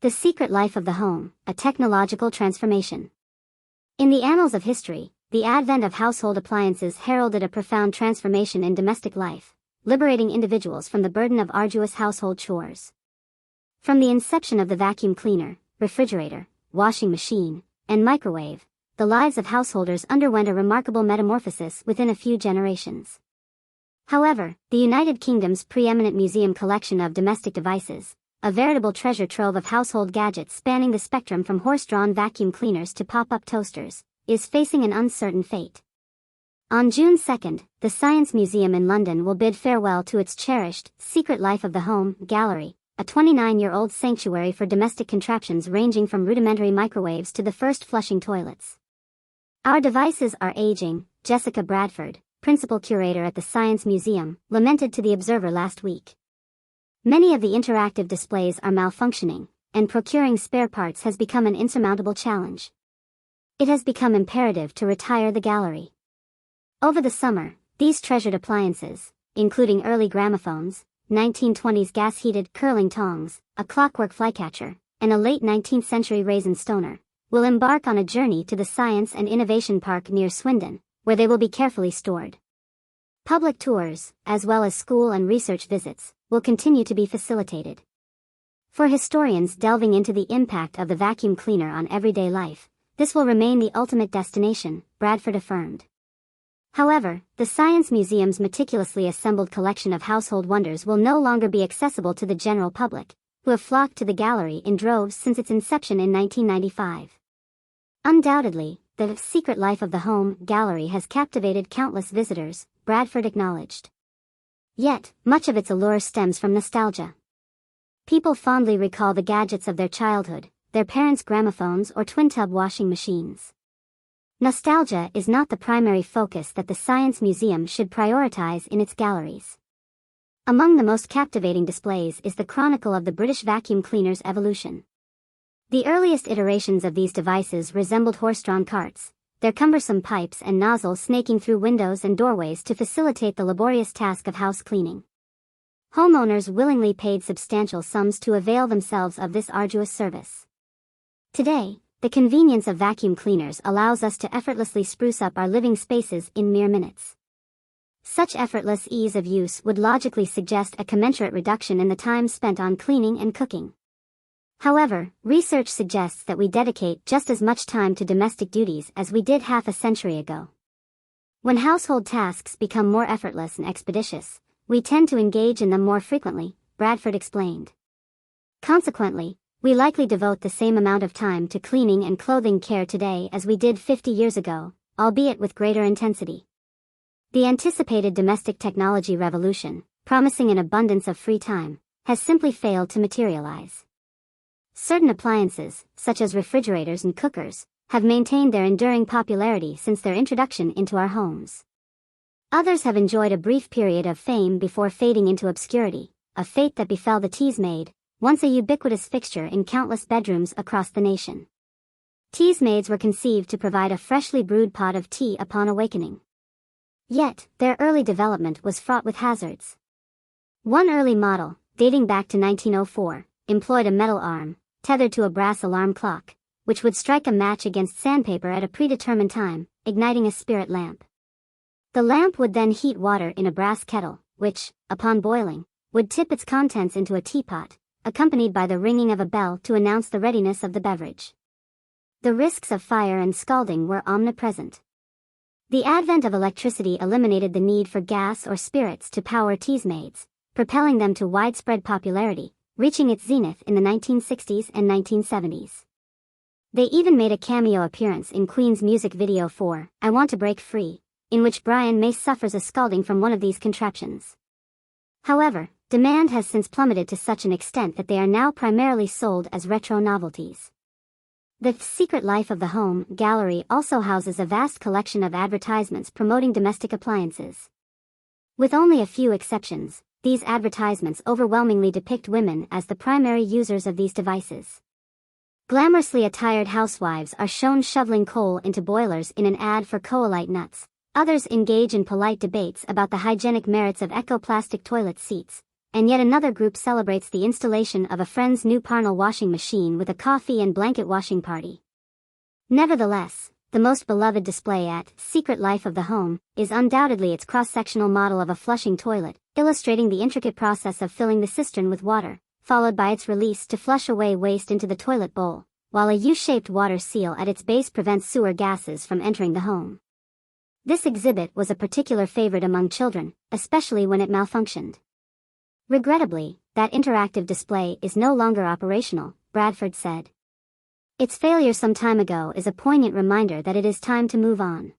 The Secret Life of the Home, a Technological Transformation. In the annals of history, the advent of household appliances heralded a profound transformation in domestic life, liberating individuals from the burden of arduous household chores. From the inception of the vacuum cleaner, refrigerator, washing machine, and microwave, the lives of householders underwent a remarkable metamorphosis within a few generations. However, the United Kingdom's preeminent museum collection of domestic devices, a veritable treasure trove of household gadgets spanning the spectrum from horse-drawn vacuum cleaners to pop-up toasters, is facing an uncertain fate. On June 2nd, the Science Museum in London will bid farewell to its cherished Secret Life of the Home gallery, a 29-year-old sanctuary for domestic contraptions ranging from rudimentary microwaves to the first flushing toilets. Our devices are aging, Jessica Bradford, principal curator at the Science Museum, lamented to The Observer last week. Many of the interactive displays are malfunctioning, and procuring spare parts has become an insurmountable challenge. It has become imperative to retire the gallery. Over the summer, these treasured appliances, including early gramophones, 1920s gas-heated curling tongs, a clockwork flycatcher, and a late 19th century raisin stoner, will embark on a journey to the Science and Innovation Park near Swindon, where they will be carefully stored. Public tours, as well as school and research visits, will continue to be facilitated. For historians delving into the impact of the vacuum cleaner on everyday life, this will remain the ultimate destination, Bradford affirmed. However, the Science Museum's meticulously assembled collection of household wonders will no longer be accessible to the general public, who have flocked to the gallery in droves since its inception in 1995. Undoubtedly, the Secret Life of the Home gallery has captivated countless visitors, Bradford acknowledged. Yet, much of its allure stems from nostalgia. People fondly recall the gadgets of their childhood, their parents' gramophones or twin-tub washing machines. Nostalgia is not the primary focus that the Science Museum should prioritize in its galleries. Among the most captivating displays is the chronicle of the British vacuum cleaner's evolution. The earliest iterations of these devices resembled horse-drawn carts, their cumbersome pipes and nozzles snaking through windows and doorways to facilitate the laborious task of house cleaning. Homeowners willingly paid substantial sums to avail themselves of this arduous service. Today, the convenience of vacuum cleaners allows us to effortlessly spruce up our living spaces in mere minutes. Such effortless ease of use would logically suggest a commensurate reduction in the time spent on cleaning and cooking. However, research suggests that we dedicate just as much time to domestic duties as we did half a century ago. When household tasks become more effortless and expeditious, we tend to engage in them more frequently, Bradford explained. Consequently, we likely devote the same amount of time to cleaning and clothing care today as we did 50 years ago, albeit with greater intensity. The anticipated domestic technology revolution, promising an abundance of free time, has simply failed to materialize. Certain appliances, such as refrigerators and cookers, have maintained their enduring popularity since their introduction into our homes. Others have enjoyed a brief period of fame before fading into obscurity, a fate that befell the Teasmade, once a ubiquitous fixture in countless bedrooms across the nation. Teasmades were conceived to provide a freshly brewed pot of tea upon awakening. Yet, their early development was fraught with hazards. One early model, dating back to 1904, employed a metal arm, tethered to a brass alarm clock, which would strike a match against sandpaper at a predetermined time, igniting a spirit lamp. The lamp would then heat water in a brass kettle, which, upon boiling, would tip its contents into a teapot, accompanied by the ringing of a bell to announce the readiness of the beverage. The risks of fire and scalding were omnipresent. The advent of electricity eliminated the need for gas or spirits to power Teasmades, propelling them to widespread popularity, reaching its zenith in the 1960s and 1970s. They even made a cameo appearance in Queen's music video for I Want to Break Free, in which Brian May suffers a scalding from one of these contraptions. However, demand has since plummeted to such an extent that they are now primarily sold as retro novelties. The Secret Life of the Home gallery also houses a vast collection of advertisements promoting domestic appliances. With only a few exceptions, these advertisements overwhelmingly depict women as the primary users of these devices. Glamorously attired housewives are shown shoveling coal into boilers in an ad for Coalite nuts. Others engage in polite debates about the hygienic merits of ecoplastic toilet seats, and yet another group celebrates the installation of a friend's new Parnell washing machine with a coffee and blanket washing party. Nevertheless, the most beloved display at Secret Life of the Home is undoubtedly its cross-sectional model of a flushing toilet, illustrating the intricate process of filling the cistern with water, followed by its release to flush away waste into the toilet bowl, while a U-shaped water seal at its base prevents sewer gases from entering the home. This exhibit was a particular favorite among children, especially when it malfunctioned. Regrettably, that interactive display is no longer operational, Bradford said. Its failure some time ago is a poignant reminder that it is time to move on.